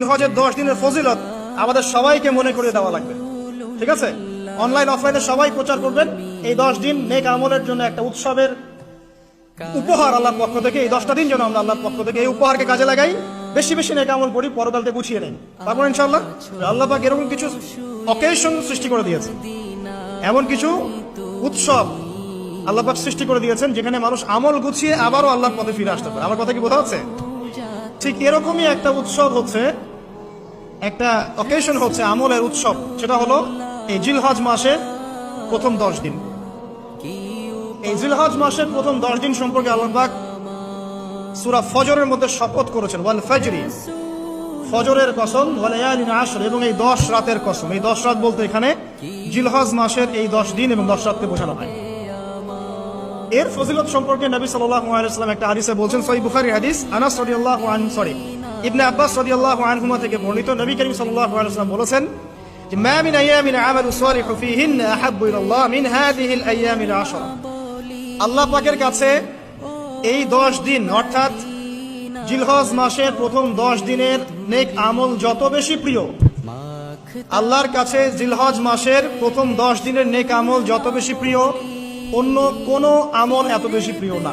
হজের 10 দিনের ফজিলত আমাদের সবাইকে মনে করে দেওয়া লাগবে। ঠিক আছে, অনলাইন অফলাইনে সবাই প্রচার করবেন। এই 10 দিন নেক আমলের জন্য একটা উৎসবের উপহার আল্লাহর পক্ষ থেকে। এই 10টা দিন যেন আমরা আল্লাহর পক্ষ থেকে এই উপহারকে কাজে লাগাই, বেশি বেশি নেক আমল করি, পরকালতে গুছিয়ে নেই। তারপর ইনশাআল্লাহ আল্লাহ পাক এরকম কিছু অকেশন সৃষ্টি করে দিয়েছে, এমন কিছু উৎসব আল্লাহ পাক সৃষ্টি করে দিয়েছেন যেখানে মানুষ আমল গুছিয়ে আবারও আল্লাহর পথে ফিরে আসতে পারে। আমার কথা কি বোঝা হচ্ছে? ঠিক এরকমই একটা উৎসব হচ্ছে, একটা অকেশন হচ্ছে আমলের উৎসব, সেটা হলো এই জিলহজ মাসের প্রথম 10 দিন। এই জিলহজ মাসের প্রথম 10 দিন সম্পর্কে আল্লাহ পাক সূরা ফজরের মধ্যে শপথ করেছেন, ওয়াল ফাজরি, ফজরের কসম, ওয়া লায়ালিন আশর, এবং এই 10 রাতের কসম। এই 10 রাত বলতে এখানে জিলহজ মাসের এই 10 দিন এবং 10 রাতকে বোঝানো হয়। এর ফজিলত সম্পর্কে নবী সাল্লাল্লাহু আলাইহি ওয়াসাল্লাম একটা হাদিসে বলছেন, সহিহ বুখারী হাদিস, আনাস রাদিয়াল্লাহু আনহু ইবনে আব্বাস রাদিয়াল্লাহু আনহুমা থেকে বর্ণিত, নবী করিম সাল্লাল্লাহু আলাইহি ওয়াসাল্লাম বলেছেন যে মা মিন আইয়ামিন আমালু সালিহু ফীহিন্না আহাব্বু ইলাল্লাহ মিন হাযিহিল আইয়ামিল আশর। আল্লাহ পাকের কাছে এই 10 দিন অর্থাৎ জিলহজ মাসের প্রথম 10 দিনের নেক আমল যত বেশি প্রিয়, আল্লাহর কাছে জিলহজ মাসের প্রথম 10 দিনের নেক আমল যত বেশি প্রিয়, অন্য কোনো আমল এত বেশি প্রিয় না।